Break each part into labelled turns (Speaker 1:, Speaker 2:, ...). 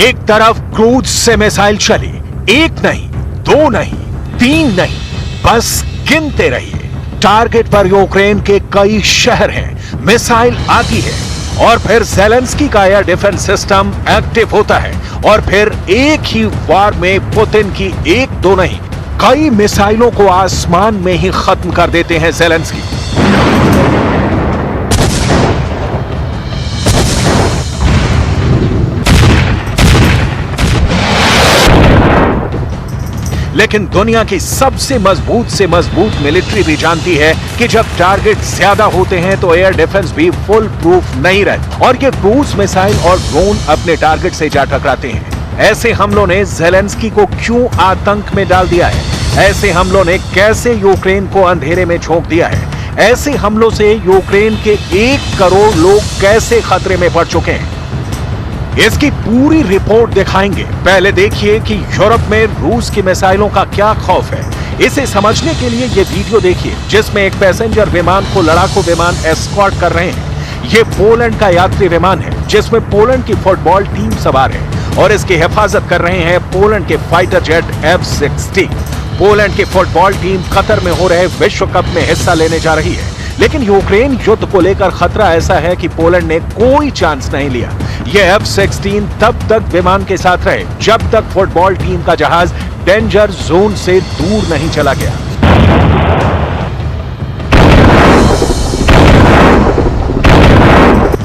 Speaker 1: एक तरफ क्रूज से मिसाइल चली, एक नहीं, दो नहीं, तीन नहीं, बस गिनते रहिए। टारगेट पर यूक्रेन के कई शहर हैं, मिसाइल आती है और फिर ज़ेलेंस्की का एयर डिफेंस सिस्टम एक्टिव होता है और फिर एक ही वार में पुतिन की एक दो नहीं, कई मिसाइलों को आसमान में ही खत्म कर देते हैं ज़ेलेंस्की। लेकिन दुनिया की सबसे मजबूत से मजबूत मिलिट्री भी जानती है कि जब टारगेट ज्यादा होते हैं तो एयर डिफेंस भी फुल प्रूफ नहीं रहती और ये क्रूज मिसाइल और ड्रोन अपने टारगेट से जा टकराते हैं। ऐसे हमलों ने ज़ेलेंस्की को क्यों आतंक में डाल दिया है? ऐसे हमलों ने कैसे यूक्रेन को अंधेरे में झोंक दिया है? ऐसे हमलों से यूक्रेन के 1 करोड़ लोग कैसे खतरे में पड़ चुके हैं? इसकी पूरी रिपोर्ट दिखाएंगे। पहले देखिए कि यूरोप में रूस की मिसाइलों का क्या खौफ है। इसे समझने के लिए ये वीडियो देखिए जिसमें एक पैसेंजर विमान को लड़ाकू विमान एस्कॉर्ट कर रहे हैं। ये पोलैंड का यात्री विमान है जिसमें पोलैंड की फुटबॉल टीम सवार है और इसकी हिफाजत कर रहे हैं पोलैंड के फाइटर जेट F-16। पोलैंड की फुटबॉल टीम कतर में हो रहे विश्व कप में हिस्सा लेने जा रही है, लेकिन यूक्रेन युद्ध को लेकर खतरा ऐसा है कि पोलैंड ने कोई चांस नहीं लिया। यह F-16 तब तक विमान के साथ रहे जब तक फुटबॉल टीम का जहाज डेंजर जोन से दूर नहीं चला गया।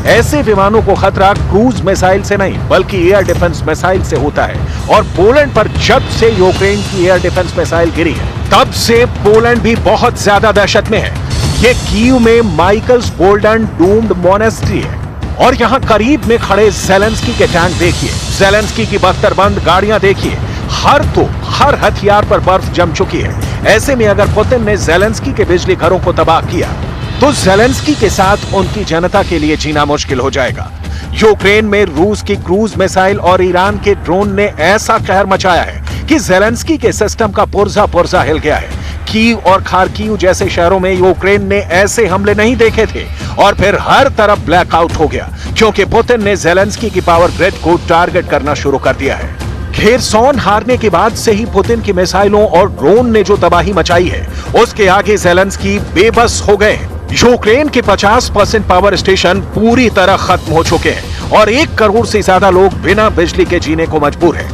Speaker 1: ऐसे विमानों को खतरा क्रूज मिसाइल से नहीं बल्कि एयर डिफेंस मिसाइल से होता है और पोलैंड पर जब से यूक्रेन की एयर डिफेंस मिसाइल गिरी है तब से पोलैंड भी बहुत ज्यादा दहशत में है। ये कीव में माइकल्स गोल्डन डूम्ड मोनेस्ट्री है और यहाँ करीब में खड़े ज़ेलेंस्की के टैंक देखिए, ज़ेलेंस्की की बख्तरबंद गाड़ियां देखिए, हर हथियार पर बर्फ जम चुकी है। ऐसे में अगर पुतिन ने ज़ेलेंस्की के बिजली घरों को तबाह किया तो ज़ेलेंस्की के साथ उनकी जनता के लिए जीना मुश्किल हो जाएगा। यूक्रेन में रूस की क्रूज मिसाइल और ईरान के ड्रोन ने ऐसा कहर मचाया है कि ज़ेलेंस्की के सिस्टम का पुर्जा हिल गया है। कीव और खार्किव जैसे शहरों में यूक्रेन ने ऐसे हमले नहीं देखे थे और फिर हर तरफ ब्लैकआउट हो गया क्योंकि पुतिन ने ज़ेलेंस्की की पावर ग्रिड को टारगेट करना शुरू कर दिया है। खेरसॉन हारने के बाद से ही पुतिन की मिसाइलों और ड्रोन ने जो तबाही मचाई है उसके आगे ज़ेलेंस्की बेबस हो गए। यूक्रेन के 50% पावर स्टेशन पूरी तरह खत्म हो चुके हैं और 1 करोड़ से ज्यादा लोग बिना बिजली के जीने को मजबूर हैं।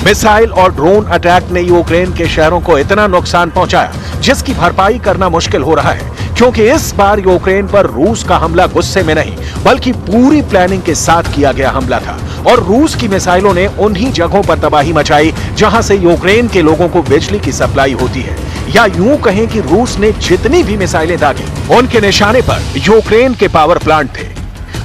Speaker 1: मिसाइल और ड्रोन अटैक ने यूक्रेन के शहरों को इतना नुकसान पहुंचाया जिसकी भरपाई करना मुश्किल हो रहा है क्योंकि इस बार यूक्रेन पर रूस का हमला गुस्से में नहीं बल्कि पूरी प्लानिंग के साथ किया गया हमला था और रूस की मिसाइलों ने उन्हीं जगहों पर तबाही मचाई जहां से यूक्रेन के लोगों को बिजली की सप्लाई होती है। या यूं कहें कि रूस ने जितनी भी मिसाइलें दागी उनके निशाने पर यूक्रेन के पावर प्लांट थे।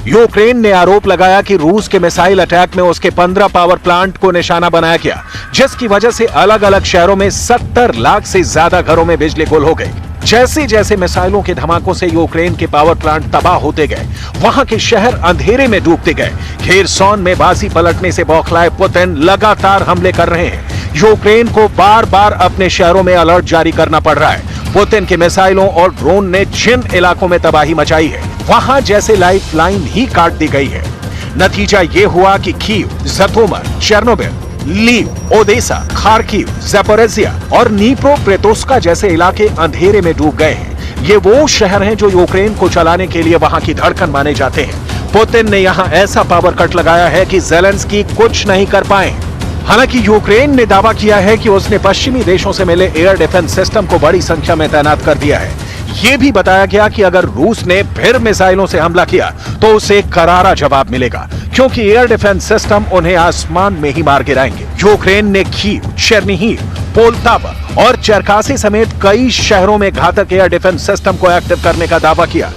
Speaker 1: यूक्रेन ने आरोप लगाया कि रूस के मिसाइल अटैक में उसके 15 पावर प्लांट को निशाना बनाया गया जिसकी वजह से अलग अलग शहरों में 70 लाख से ज्यादा घरों में बिजली गुल हो गई। जैसे जैसे मिसाइलों के धमाकों से यूक्रेन के पावर प्लांट तबाह होते गए वहां के शहर अंधेरे में डूबते गए। खेरसॉन में बाजी पलटने से बौखलाए पुतिन लगातार हमले कर रहे हैं। यूक्रेन को बार बार अपने शहरों में अलर्ट जारी करना पड़ रहा है। पुतिन के मिसाइलों और ड्रोन ने जिन इलाकों में तबाही मचाई है वहां जैसे लाइफ लाइन ही काट दी गई है। नतीजा ये हुआ कि Kyiv, Zhytomyr, Chernobyl, Lviv, Odesa, Kharkiv, Zaporizhzhia और नीप्रोपेट्रोव्स्क जैसे इलाके अंधेरे में डूब गए हैं। ये वो शहर हैं जो यूक्रेन को चलाने के लिए वहां की धड़कन माने जाते हैं। पुतिन ने यहां ऐसा पावर कट लगाया है कि ज़ेलेंस्की कुछ नहीं कर पाए। हालांकि यूक्रेन ने दावा किया है कि उसने पश्चिमी देशों से मिले एयर डिफेंस सिस्टम को बड़ी संख्या में तैनात कर दिया है। यह भी बताया गया कि अगर रूस ने फिर मिसाइलों से हमला किया तो उसे करारा जवाब मिलेगा क्योंकि एयर डिफेंस सिस्टम उन्हें आसमान में ही मार गिराएंगे। यूक्रेन ने कीव, चेर्निहिव, पोलतावा और चरकासी समेत कई शहरों में घातक एयर डिफेंस सिस्टम को एक्टिव करने का दावा किया।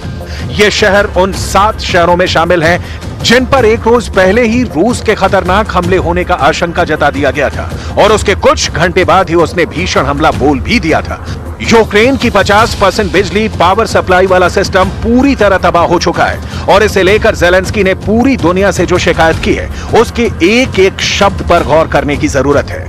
Speaker 1: ये शहर उन 7 शहरों में शामिल हैं जिन पर एक रोज पहले ही रूस के खतरनाक हमले होने का आशंका जता दिया गया था और उसके कुछ घंटे बाद ही उसने भीषण हमला बोल भी दिया था। यूक्रेन की 50% बिजली पावर सप्लाई वाला सिस्टम पूरी तरह तबाह हो चुका है और इसे लेकर ज़ेलेंस्की ने पूरी दुनिया से जो शिकायत की है उसके एक एक शब्द पर गौर करने की जरूरत है।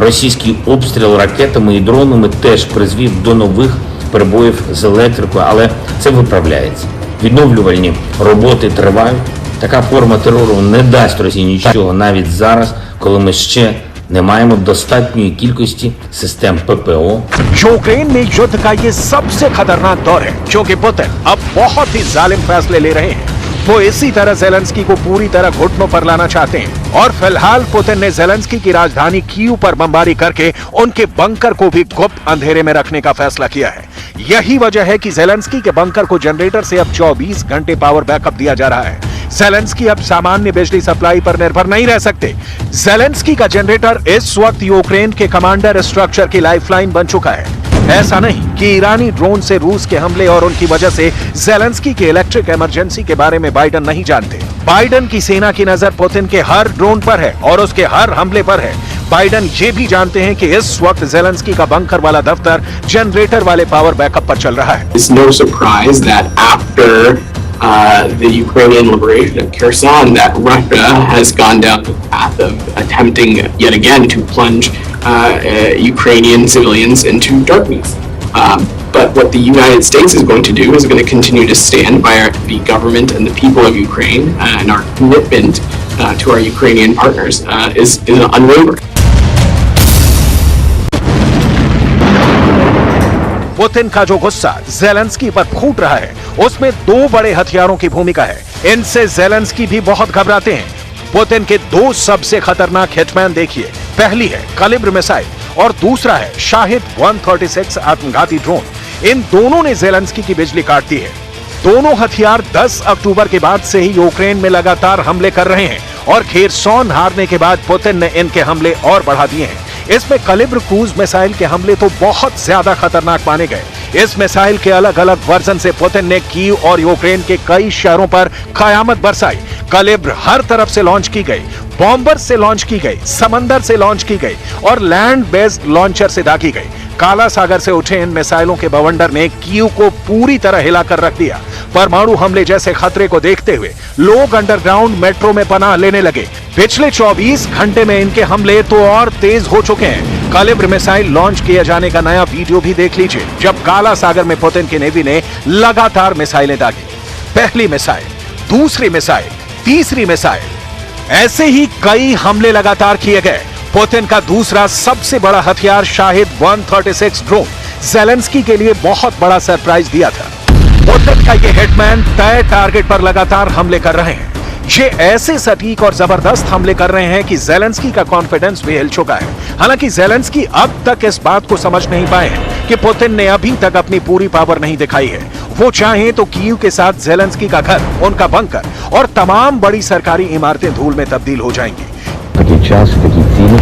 Speaker 2: Російський обстріл ракетами і дронами теж призвів до нових перебоїв з електрикою, але це виправляється. Відновлювальні роботи тривають. Така форма терору не дасть Росії нічого навіть зараз, коли ми ще не маємо достатньої кількості систем ППО.
Speaker 1: यूक्रेन में युद्ध का ये सबसे खतरनाक दौर है क्योंकि पुतिन अब बहुत ही जालिम फैसले ले रहे हैं। वो इसी तरह जेलेंस्की को पूरी तरह घुटनों पर लाना चाहते हैं और फिलहाल पुतिन ने जेलेंस्की की राजधानी कीव पर बमबारी करके उनके बंकर को भी गुप्त अंधेरे में रखने का फैसला किया है। यही वजह है कि जेलेंस्की के बंकर को जनरेटर से अब 24 घंटे पावर बैकअप दिया जा रहा है। जेलेंस्की अब सामान्य बिजली सप्लाई पर निर्भर नहीं रह सकते। जेलेंस्की का जनरेटर इस वक्त यूक्रेन के कमांडर स्ट्रक्चर की लाइफलाइन बन चुका है। ऐसा नहीं कि ईरानी ड्रोन से रूस के हमले और उनकी वजह से जेलेंस्की के इलेक्ट्रिक इमरजेंसी के बारे में बाइडन नहीं जानते। बाइडन की सेना की नजर पुतिन के हर ड्रोन पर है और उसके हर हमले पर है। बाइडन ये भी जानते हैं कि इस वक्त जेलेंस्की का बंकर वाला दफ्तर जनरेटर वाले पावर बैकअप पर चल रहा है।
Speaker 3: It's no surprise that after the Ukrainian liberation of Kherson, that Russia has gone down the path of attempting yet again to plunge Ukrainian civilians into darkness. But what the United States is going to do is going to continue to stand by the government and the people of Ukraine, and our commitment to our Ukrainian partners is unwavering.
Speaker 1: Putin का जो गुस्सा Zelensky पर फूट रहा है उसमें दो बड़े हथियारों की भूमिका है। इनसे जेलेंस्की भी बहुत घबराते हैं। पुतिन के दो सबसे खतरनाक हिटमैन देखिए, पहली है कलिब्र मिसाइल और दूसरा है शाहिद 136 आत्मघाती ड्रोन। इन दोनों ने जेलेंस्की की बिजली काट दी है। दोनों हथियार 10 अक्टूबर के बाद से ही यूक्रेन में लगातार हमले कर रहे हैं और खेरसौन हारने के बाद पुतिन ने इनके हमले और बढ़ा दिए हैं। इसमें कलिब्र क्रूज मिसाइल के हमले तो बहुत ज्यादा खतरनाक माने गए। इस मिसाइल के अलग अलग वर्जन से पुतिन ने कीव और यूक्रेन के कई शहरों पर कयामत बरसाई। कलिब्र हर तरफ से लॉन्च की गई, बॉम्बर से लॉन्च की गई, समंदर से लॉन्च की गई और लैंड बेस्ड लॉन्चर से दागी गई। काला सागर से उठे इन मिसाइलों के बवंडर ने कीव को पूरी तरह हिलाकर रख दिया। परमाणु हमले जैसे खतरे को देखते हुए लोग अंडरग्राउंड मेट्रो में पनाह लेने लगे। पिछले 24 घंटे में इनके हमले तो और तेज हो चुके हैं। कलिब्र मिसाइल लॉन्च किए जाने का नया वीडियो भी देख लीजिए, जब काला सागर में पुतिन की नेवी ने लगातार मिसाइलें दागी। पहली मिसाइल, दूसरी मिसाइल, तीसरी मिसाइल, ऐसे ही कई हमले लगातार किए गए। पुतिन का दूसरा सबसे बड़ा हथियार शाहिद 136 ड्रोन जेलेंस्की के लिए बहुत बड़ा सरप्राइज दिया था। पुतिन का ये हिटमैन तय टारगेट पर लगातार हमले कर रहे हैं। ये ऐसे सटीक और जबरदस्त हमले कर रहे हैं कि जेलेंस्की का कॉन्फिडेंस भी हिल चुका है। हालांकि जेलेंस्की अब तक इस बात को समझ नहीं पाए हैं कि पुतिन ने अभी तक अपनी पूरी पावर नहीं दिखाई है। वो चाहें तो कीव के साथ जेलेंस्की का घर, उनका बंकर और तमाम बड़ी सरकारी इमारतें धूल में तब्दील हो जाएंगी।
Speaker 4: Такий час, такі цілі,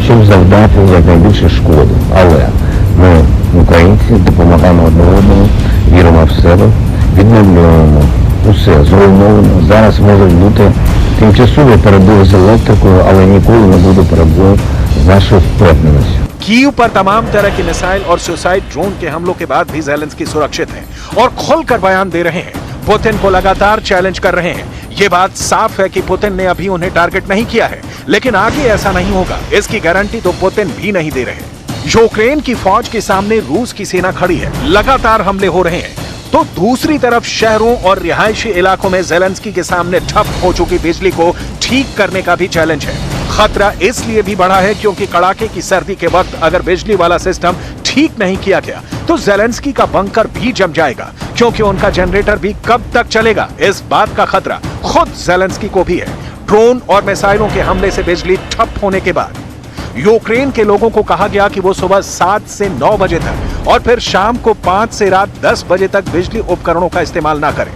Speaker 4: щоб завдати якнайбільше шкоди. Але ми, українці, допомагаємо одне одному, віримо в себе, відновлюємо усе зруйновано. Зараз можуть бути тимчасові перебої з електрикою, але ніколи не буде перебою з нашою впевненістю.
Speaker 1: कीव पर तमाम तरह की मिसाइल और सुसाइड ड्रोन के हमलों के बाद भी जेलेंस्की सुरक्षित हैं और खुलकर बयान दे रहे हैं। पुतिन को लगातार चैलेंज कर रहे हैं। ये बात साफ है कि पुतिन ने अभी उन्हें टारगेट नहीं किया है, लेकिन आगे ऐसा नहीं होगा, इसकी गारंटी तो पुतिन भी नहीं दे रहे। यूक्रेन की फौज के सामने रूस की सेना खड़ी है, लगातार हमले हो रहे हैं, तो दूसरी तरफ शहरों और रिहायशी इलाकों में जेलेंस्की के सामने ठप हो चुकी बिजली को ठीक करने का भी चैलेंज है। खतरा इसलिए भी बढ़ा है क्योंकि कड़ाके की सर्दी के वक्त अगर बिजली वाला सिस्टम ठीक नहीं किया गया तो जेलेंस्की का बंकर भी जम जाएगा, क्योंकि उनका जनरेटर भी कब तक चलेगा, इस बात का खतरा खुद जेलेंस्की को भी है। ड्रोन और मिसाइलों के हमले से बिजली ठप होने के बाद यूक्रेन के लोगों को कहा गया कि वो सुबह 7 से 9 बजे तक और फिर शाम को 5 से रात 10 बजे तक बिजली उपकरणों का इस्तेमाल ना करें।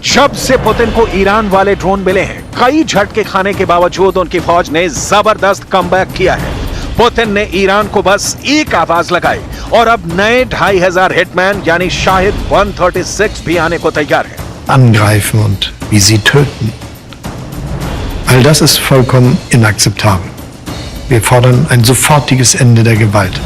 Speaker 1: जब से पुतिन को ईरान वाले ड्रोन मिले हैं, कई झटके खाने के बावजूद उनकी फौज ने जबरदस्त कमबैक किया है। पुतिन ने ईरान को बस एक आवाज लगाई और अब नए 2500 हिटमैन यानी शाहिद 136 भी आने को तैयार है।
Speaker 5: Angreifen und wie sie töten. All das ist vollkommen inakzeptabel. Wir fordern ein sofortiges Ende der Gewalt.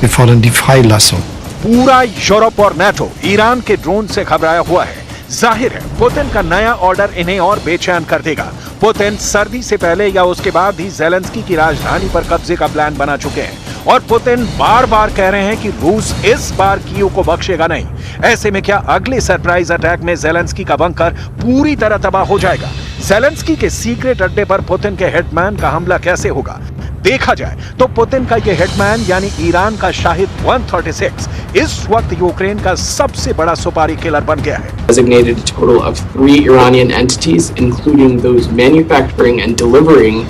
Speaker 5: Wir fordern die Freilassung.
Speaker 1: पूरा यूरोप और नाटो ईरान के ड्रोन से घबराया हुआ है। जाहिर है पुतिन का नया ऑर्डर इन्हें और बेचैन कर देगा। पुतिन सर्दी से पहले या उसके बाद ही जेलेंस्की की राजधानी पर कब्जे का प्लान बना चुके हैं और पुतिन बार बार कह रहे हैं कि रूस इस बार कीव को बख्शेगा नहीं। ऐसे में क्या अगले सरप्राइज अटैक में ज़ेलेंस्की का बंकर पूरी तरह तबाह हो जाएगा? ज़ेलेंस्की के सीक्रेट अड्डे पर पुतिन के हिटमैन का हमला कैसे होगा? देखा जाए तो पुतिन का यह हिटमैन यानी ईरान का शाहिद 136 इस वक्त यूक्रेन का सबसे बड़ा सुपारी किलर बन गया है।
Speaker 3: Designated a total of 3 Iranian entities, including those manufacturing and delivering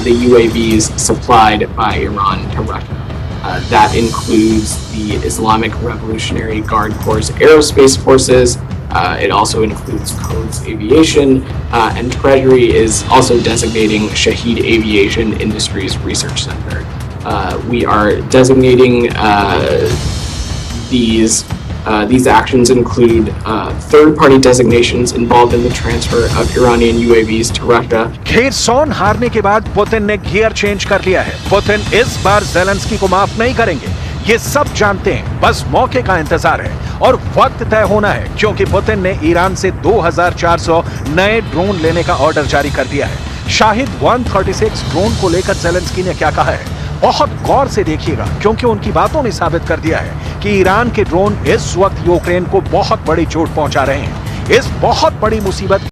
Speaker 3: the UAVs supplied by Iran to Russia. That includes the Islamic Revolutionary Guard Corps Aerospace Forces. It also includes Codes Aviation, and Treasury is also designating Shahed Aviation Industries Research Center. We are designating these actions include third-party designations involved in the transfer of Iranian UAVs to Russia.
Speaker 1: Kherson हारने के बाद Putin ने gear change कर लिया है। Putin इस बार Zelensky को माफ नहीं करेंगे, ये सब जानते हैं। बस मौके का इंतजार है और वक्त तय होना है, क्योंकि पुतिन ने ईरान से 2400 नए ड्रोन लेने का ऑर्डर जारी कर दिया है। शाहिद 136 ड्रोन को लेकर ज़ेलेंस्की ने क्या कहा है, बहुत गौर से देखिएगा, क्योंकि उनकी बातों ने साबित कर दिया है कि ईरान के ड्रोन इस वक्त यूक्रेन को बहुत बड़ी चोट पहुंचा रहे हैं। इस बहुत बड़ी मुसीबत